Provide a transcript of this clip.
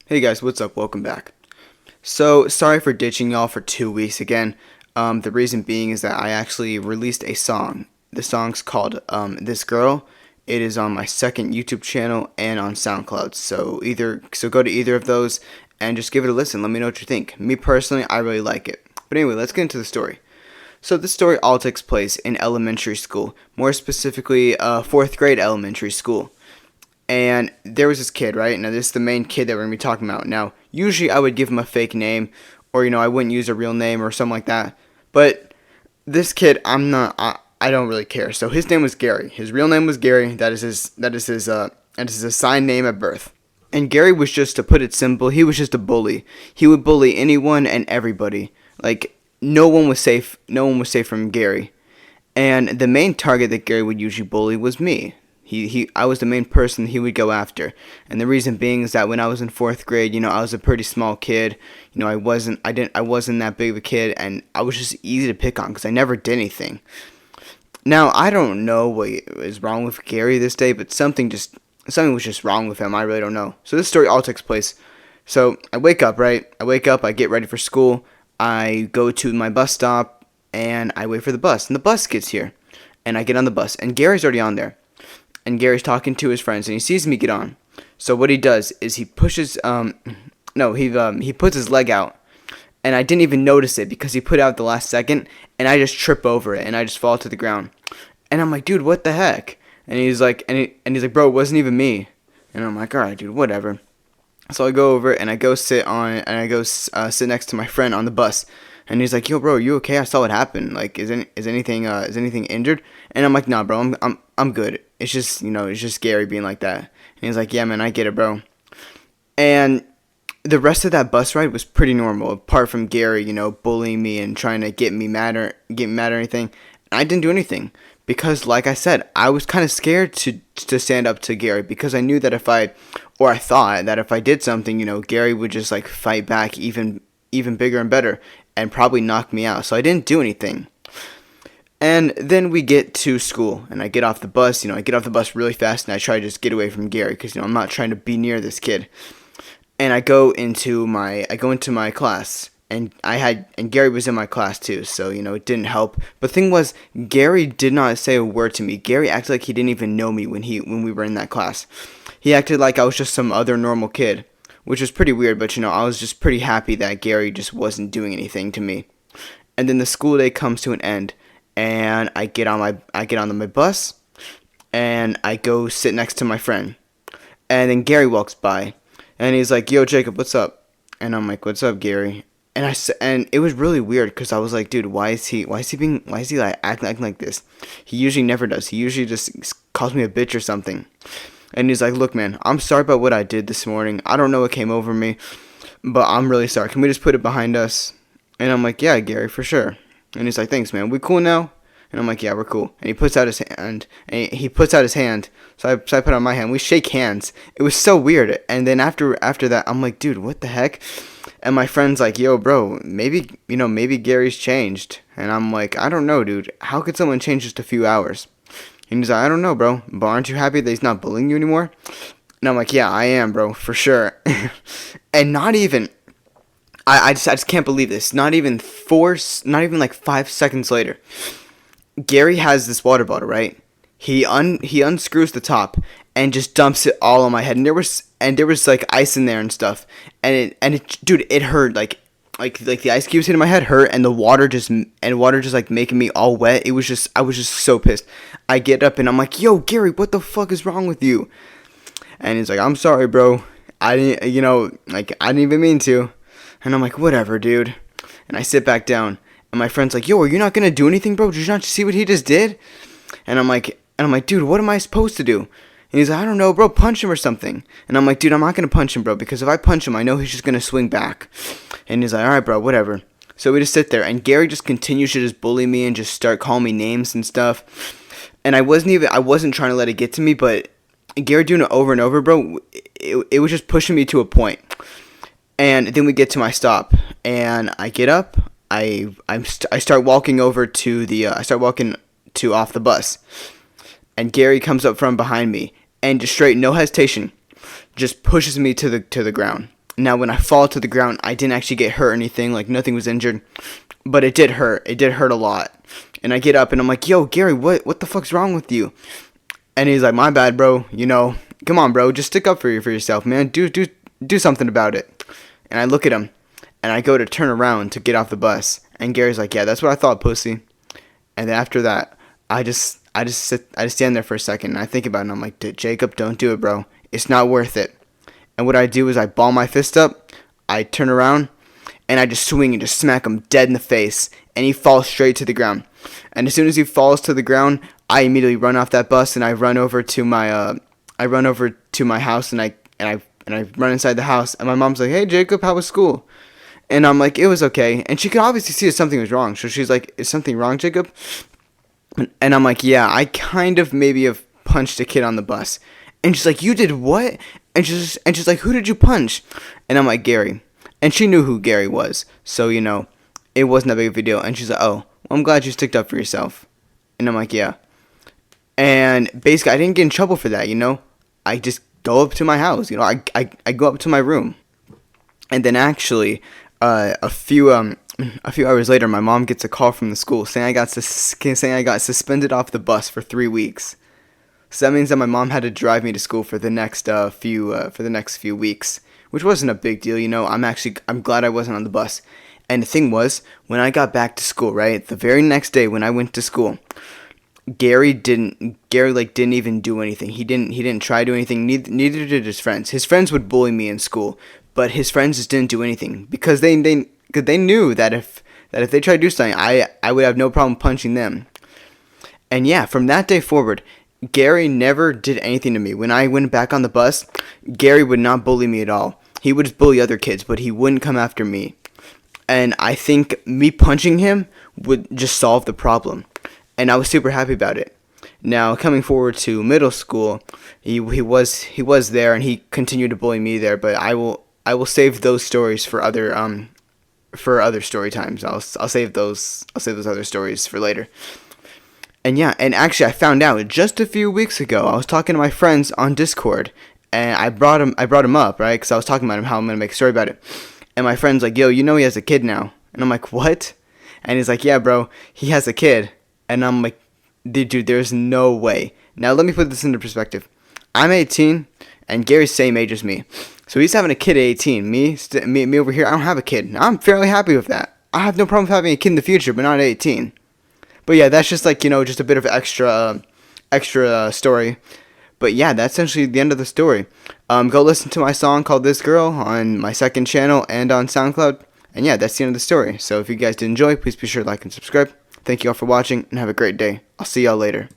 Hey guys, what's up? Welcome back. So, sorry for ditching y'all for 2 weeks again. The reason being is that I actually released a song. The song's called This Girl. It is on my second YouTube channel and on SoundCloud. So go to either of those and just give it a listen. Let me know what you think. Me personally, I really like it. But anyway, let's get into the story. So this story all takes place in elementary school, more specifically, fourth grade elementary school. And there was this kid, right? Now, this is the main kid that we're going to be talking about. Now, usually I would give him a fake name, or, I wouldn't use a real name or something like that. But this kid, I don't really care. So his name was Gary. His real name was Gary. That is his assigned name at birth. And Gary was, just to put it simple, he was just a bully. He would bully anyone and everybody. Like, no one was safe. No one was safe from Gary. And the main target that Gary would usually bully was me. I was the main person he would go after. And the reason being is that when I was in fourth grade, I was a pretty small kid. I wasn't that big of a kid, and I was just easy to pick on because I never did anything. Now, I don't know what is wrong with Gary this day, but something was just wrong with him. I really don't know. So this story all takes place. So I wake up, right? I get ready for school. I go to my bus stop, and I wait for the bus. And the bus gets here. And I get on the bus, and Gary's already on there. And Gary's talking to his friends, and he sees me get on. So what he does is he pushes, he puts his leg out, and I didn't even notice it because he put it out the last second, and I just trip over it, and I just fall to the ground. And I'm like, dude, what the heck? And he's like, he's like, bro, it wasn't even me. And I'm like, all right, dude, whatever. So I go over and I go sit next to my friend on the bus. And he's like, yo, bro, you okay? I saw what happened. Like, is anything injured? And I'm like, nah, bro, I'm good. It's just Gary being like that. And he's like, yeah, man, I get it, bro. And the rest of that bus ride was pretty normal, apart from Gary, bullying me and trying to get me mad or anything. I didn't do anything because, like I said, I was kind of scared to stand up to Gary because I knew that I thought that if I did something, Gary would just like fight back even bigger and better and probably knock me out. So I didn't do anything. And then we get to school, and I get off the bus. I get off the bus really fast, and I try to just get away from Gary because I'm not trying to be near this kid. And I go into my class, and Gary was in my class too, so it didn't help. But the thing was, Gary did not say a word to me. Gary acted like he didn't even know me when we were in that class. He acted like I was just some other normal kid, which was pretty weird. But I was just pretty happy that Gary just wasn't doing anything to me. And then the school day comes to an end. And I get on my bus, and I go sit next to my friend. And then Gary walks by, and he's like, "Yo, Jacob, what's up?" And I'm like, "What's up, Gary?" And it was really weird because I was like, "Dude, why is he like acting like this? He usually never does. He usually just calls me a bitch or something." And he's like, "Look, man, I'm sorry about what I did this morning. I don't know what came over me, but I'm really sorry. Can we just put it behind us?" And I'm like, "Yeah, Gary, for sure." And he's like, "Thanks, man. We cool now?" And I'm like, "Yeah, we're cool." And he puts out his hand. So I put out my hand. We shake hands. It was so weird. And then after that, I'm like, "Dude, what the heck?" And my friend's like, "Yo, bro, maybe Gary's changed." And I'm like, "I don't know, dude. How could someone change just a few hours?" And he's like, "I don't know, bro. But aren't you happy that he's not bullying you anymore?" And I'm like, "Yeah, I am, bro, for sure." And not even... I just can't believe this. Not even like 5 seconds later, Gary has this water bottle, right? He unscrews the top and just dumps it all on my head. And there was like ice in there and stuff. And it hurt like the ice cubes hitting my head hurt, and the water just like making me all wet. I was just so pissed. I get up and I'm like, "Yo, Gary, what the fuck is wrong with you?" And he's like, "I'm sorry, bro. I didn't even mean to." And I'm like, "Whatever, dude." And I sit back down, and my friend's like, "Yo, are you not gonna do anything, bro? Did you not see what he just did?" And I'm like, "Dude, what am I supposed to do?" And he's like, "I don't know, bro. Punch him or something." And I'm like, "Dude, I'm not gonna punch him, bro, because if I punch him, I know he's just gonna swing back." And he's like, "All right, bro, whatever." So we just sit there, and Gary just continues to just bully me and just start calling me names and stuff. And I wasn't trying to let it get to me, but Gary doing it over and over, bro, it was just pushing me to a point. And then we get to my stop, and I get up. I start walking over to off the bus, and Gary comes up from behind me, and just straight, no hesitation, just pushes me to the ground. Now, when I fall to the ground, I didn't actually get hurt or anything. Like, nothing was injured. But it did hurt. It did hurt a lot. And I get up and I'm like, yo, Gary, what the fuck's wrong with you? And he's like, my bad, bro. You know, come on, bro. Just stick up for yourself, man. Do something about it. And I look at him. And I go to turn around to get off the bus. And Gary's like, yeah, that's what I thought, pussy. And then after that, I just stand there for a second. And I think about it. And I'm like, Jacob, don't do it, bro. It's not worth it. And what I do is I ball my fist up. I turn around. And I just swing and just smack him dead in the face. And he falls straight to the ground. And as soon as he falls to the ground, I immediately run off that bus and I run over to my house and I run inside the house. And my mom's like, hey, Jacob, how was school? And I'm like, it was okay. And she could obviously see that something was wrong. So she's like, is something wrong, Jacob? And I'm like, yeah, I kind of maybe have punched a kid on the bus. And she's like, you did what? And she's like, who did you punch? And I'm like, Gary. And she knew who Gary was. So, you know, it wasn't that big of a deal. And she's like, oh, well, I'm glad you sticked up for yourself. And I'm like, yeah. And basically, I didn't get in trouble for that, you know. I just go up to my house, you know. I go up to my room. And then actually, a few hours later, my mom gets a call from the school saying I got suspended off the bus for 3 weeks. So that means that my mom had to drive me to school for the next few weeks, which wasn't a big deal, you know. I'm glad I wasn't on the bus. And the thing was, when I got back to school, right, the very next day when I went to school, Gary didn't even do anything. He didn't try to do anything. Neither did his friends. His friends would bully me in school, but his friends just didn't do anything because they knew that if they tried to do something, I would have no problem punching them. And yeah, from that day forward, Gary never did anything to me. When I went back on the bus, Gary would not bully me at all. He would just bully other kids, but he wouldn't come after me. And I think me punching him would just solve the problem. And I was super happy about it. Now, coming forward to middle school, he was there and he continued to bully me there, but I will save those stories for other story times. I'll save those other stories for later. And yeah, and actually I found out just a few weeks ago, I was talking to my friends on Discord, and I brought him up, right? Because I was talking about him, how I'm going to make a story about it. And my friend's like, yo, you know he has a kid now. And I'm like, what? And he's like, yeah, bro, he has a kid. And I'm like, dude, there's no way. Now, let me put this into perspective. I'm 18, and Gary's same age as me. So he's having a kid at 18. Me over here, I don't have a kid. I'm fairly happy with that. I have no problem with having a kid in the future, but not at 18. But yeah, that's just like, you know, just a bit of extra story. But yeah, that's essentially the end of the story. Go listen to my song called This Girl on my second channel and on SoundCloud. And yeah, that's the end of the story. So if you guys did enjoy, please be sure to like and subscribe. Thank you all for watching, and have a great day. I'll see y'all later.